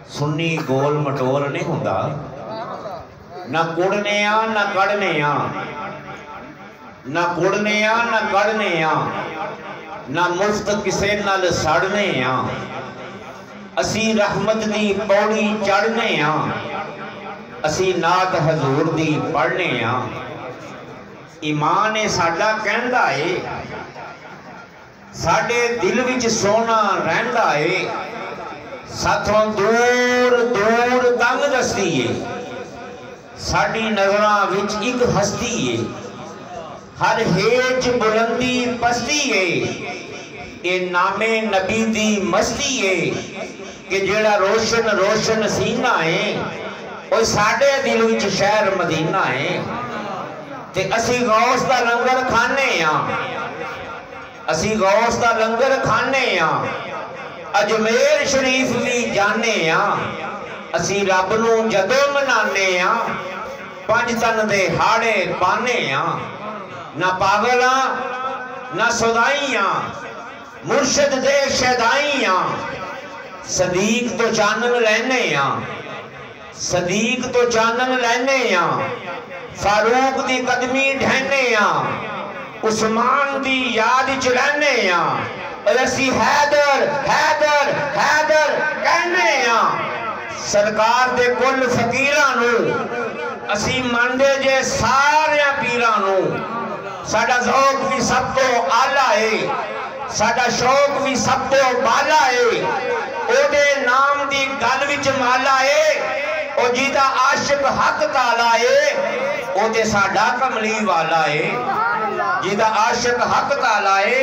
सुन्नी गोल मटोल नहीं होंदा, ना कुड़ने आ ना कड़ने आ, ना कुड़ने आ ना कड़ने आ, ना मुफ्त किसे नाल सड़ने आ। असी रहमत दी पौड़ी चढ़ने आ, असी नात हजूर दी पढ़ने आ। ईमान है साडा कहंदा है, साडे दिल विच सोना रहिंदा है। साथों दूर दूर तंग दस्ती है, साडी नज़रां विच एक हस्ती है। हर हेज बुलंदी पस्ती है, ये नामे नबी दी मस्ती है कि जेड़ा रोशन रोशन सीना है वो साडे दिल विच शहर मदीना है। ते असी गौस दा लंगर खाने आ, असी गौस दा लंगर खाने आ। अजमेर शरीफ भी जाने आ, असी रब नू जदों मनाने आ। पंज तन दे हाड़े पाने आ, ना पागल आ ना सदाई आ, मुर्शद दे शहदाई आ। सदीक तो चानन लैने आ, सदीक तो चानन लैने आ। फारूक दी कदमी ढहने आ, उस्मान दी याद च रहने आ। असी हैदर हैदर हैदर कहने आ। सरकार दे कुल फकीरां नू असी मनदे जे सारे पीरां नू। साडा ज़ौक भी सब तो आला है, साडा शौक भी सब तो बाला है। ओदे नाम दी गल विच माला है, ओ जिदा आशिक हक ताला है, ओते साडा कमली वाला है। जिदा आशिक हक ताला है।